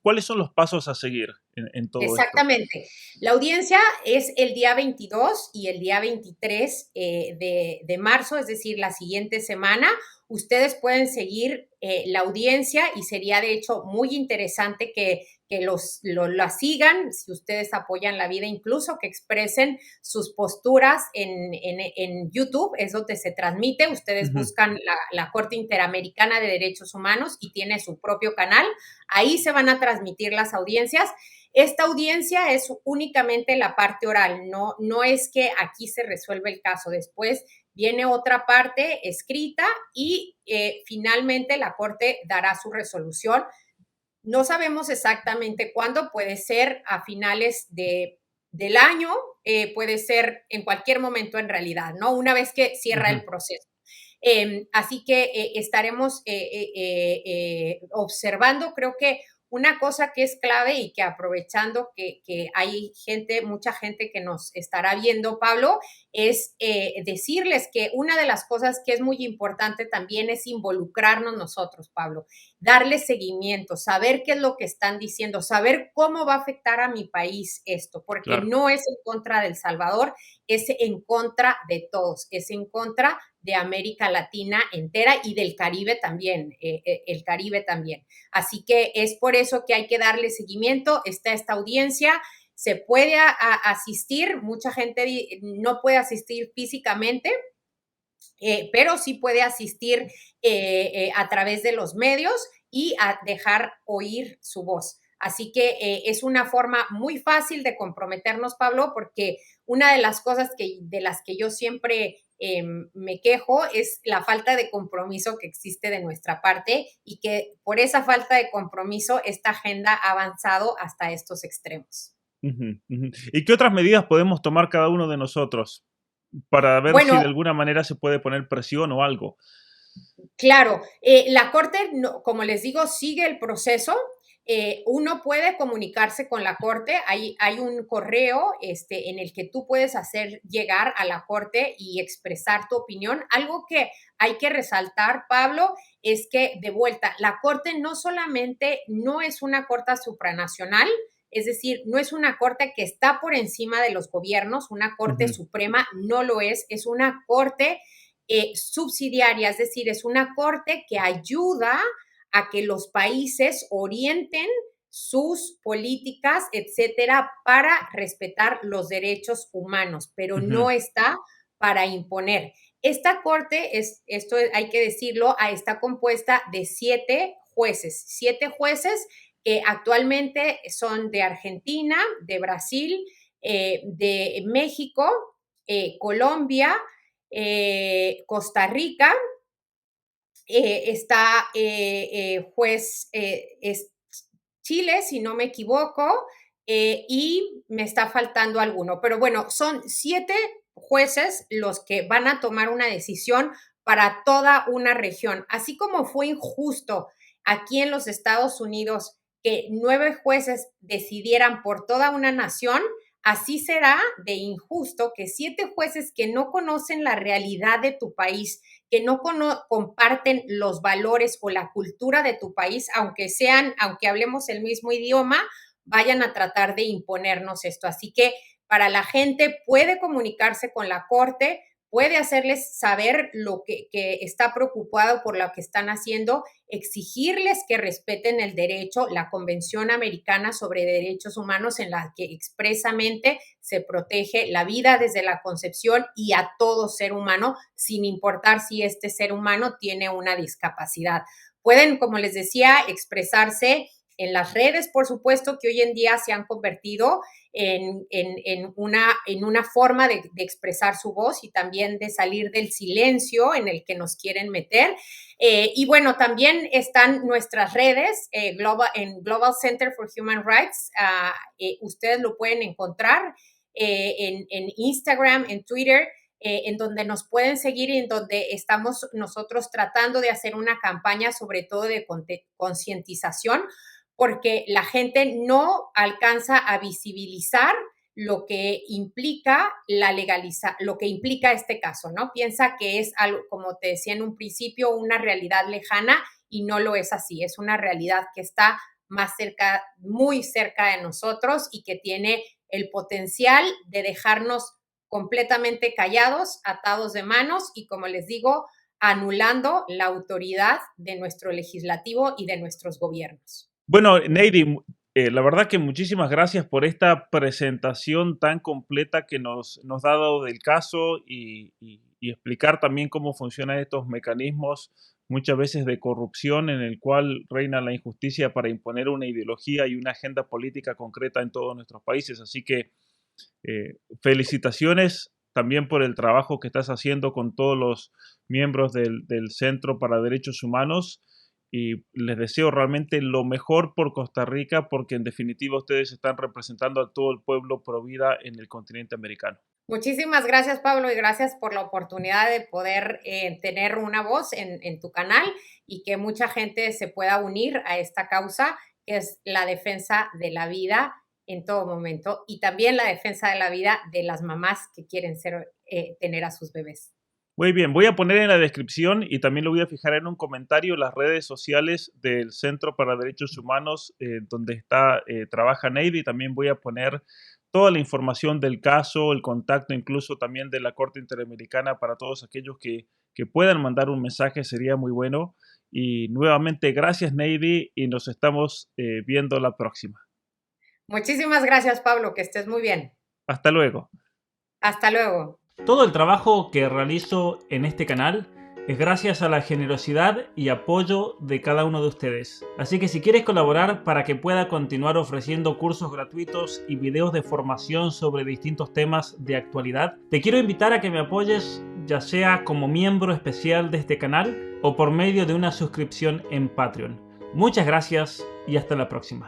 ¿Cuáles son los pasos a seguir en todo esto? Exactamente. La audiencia es el día 22 y el día 23 de marzo, es decir, la siguiente semana. Ustedes pueden seguir la audiencia y sería de hecho muy interesante que que la sigan, si ustedes apoyan la vida, incluso que expresen sus posturas en YouTube, es donde se transmite. Ustedes Ujú. buscan la Corte Interamericana de Derechos Humanos y tiene su propio canal. Ahí se van a transmitir las audiencias. Esta audiencia es únicamente la parte oral, no es que aquí se resuelve el caso. Después viene otra parte escrita y finalmente la Corte dará su resolución. No sabemos exactamente cuándo, puede ser a finales del año, puede ser en cualquier momento en realidad, ¿no? Una vez que cierra el Ujú. proceso. Así que estaremos observando. Creo que una cosa que es clave y que aprovechando que hay gente, mucha gente que nos estará viendo, Pablo, es decirles que una de las cosas que es muy importante también es involucrarnos nosotros, Pablo, darle seguimiento, saber qué es lo que están diciendo, saber cómo va a afectar a mi país esto, porque Claro. no es en contra de El Salvador, es en contra de todos, es en contra de América Latina entera y del Caribe también, el Caribe también. Así que es por eso que hay que darle seguimiento. Está esta audiencia, se puede asistir, mucha gente no puede asistir físicamente, pero sí puede asistir a través de los medios y a dejar oír su voz. Así que es una forma muy fácil de comprometernos, Pablo, porque una de las cosas de las que yo siempre me quejo es la falta de compromiso que existe de nuestra parte y que por esa falta de compromiso esta agenda ha avanzado hasta estos extremos. Ujú, ujú. ¿Y qué otras medidas podemos tomar cada uno de nosotros para ver si Bueno, de alguna manera se puede poner presión o algo? claro, la Corte, como les digo, sigue el proceso. Uno puede comunicarse con la Corte. Hay un correo en el que tú puedes hacer llegar a la Corte y expresar tu opinión. Algo que hay que resaltar, Pablo, es que de vuelta, la Corte no solamente no es una Corte supranacional, es decir, no es una Corte que está por encima de los gobiernos, una Corte Ujú, Suprema no lo es una Corte subsidiaria, es decir, es una corte que ayuda a que los países orienten sus políticas, etcétera, para respetar los derechos humanos, pero ujú, no está para imponer. Esta corte, esto hay que decirlo, está compuesta de 7 jueces que actualmente son de Argentina, de Brasil, de México, Colombia, Costa Rica, está juez es Chile, si no me equivoco, y me está faltando alguno. Pero bueno, son 7 jueces los que van a tomar una decisión para toda una región. Así como fue injusto aquí en los Estados Unidos que 9 jueces decidieran por toda una nación, así será de injusto que 7 jueces que no conocen la realidad de tu país, que no comparten los valores o la cultura de tu país, aunque hablemos el mismo idioma, vayan a tratar de imponernos esto. Así que para la gente puede comunicarse con la Corte, puede hacerles saber lo que está preocupado por lo que están haciendo, exigirles que respeten el derecho, la Convención Americana sobre Derechos Humanos, en la que expresamente se protege la vida desde la concepción y a todo ser humano, sin importar si este ser humano tiene una discapacidad. Pueden, como les decía, expresarse en las redes, por supuesto, que hoy en día se han convertido en una forma de expresar su voz y también de salir del silencio en el que nos quieren meter. Y bueno, también están nuestras redes en Global Center for Human Rights. Ustedes lo pueden encontrar en Instagram, en Twitter, en donde nos pueden seguir y en donde estamos nosotros tratando de hacer una campaña sobre todo de concientización, porque la gente no alcanza a visibilizar lo que implica lo que implica este caso, ¿no? Piensa que es algo, como te decía en un principio, una realidad lejana y no lo es así, es una realidad que está más cerca, muy cerca de nosotros y que tiene el potencial de dejarnos completamente callados, atados de manos y, como les digo, anulando la autoridad de nuestro legislativo y de nuestros gobiernos. Bueno, Neidy, La verdad que muchísimas gracias por esta presentación tan completa que nos ha dado del caso y explicar también cómo funcionan estos mecanismos muchas veces de corrupción en el cual reina la injusticia para imponer una ideología y una agenda política concreta en todos nuestros países. Así que felicitaciones también por el trabajo que estás haciendo con todos los miembros del Centro para Derechos Humanos y les deseo realmente lo mejor por Costa Rica porque en definitiva ustedes están representando a todo el pueblo pro vida en el continente americano. Muchísimas gracias, Pablo, y gracias por la oportunidad de poder tener una voz en tu canal y que mucha gente se pueda unir a esta causa, que es la defensa de la vida en todo momento y también la defensa de la vida de las mamás que quieren tener a sus bebés. Muy bien, voy a poner en la descripción y también lo voy a fijar en un comentario las redes sociales del Centro para Derechos Humanos donde trabaja Neidy. También voy a poner toda la información del caso, el contacto incluso también de la Corte Interamericana para todos aquellos que puedan mandar un mensaje, sería muy bueno. Y nuevamente, gracias Neidy y nos estamos viendo la próxima. Muchísimas gracias, Pablo, que estés muy bien. Hasta luego. Hasta luego. Todo el trabajo que realizo en este canal es gracias a la generosidad y apoyo de cada uno de ustedes. Así que si quieres colaborar para que pueda continuar ofreciendo cursos gratuitos y videos de formación sobre distintos temas de actualidad, te quiero invitar a que me apoyes ya sea como miembro especial de este canal o por medio de una suscripción en Patreon. Muchas gracias y hasta la próxima.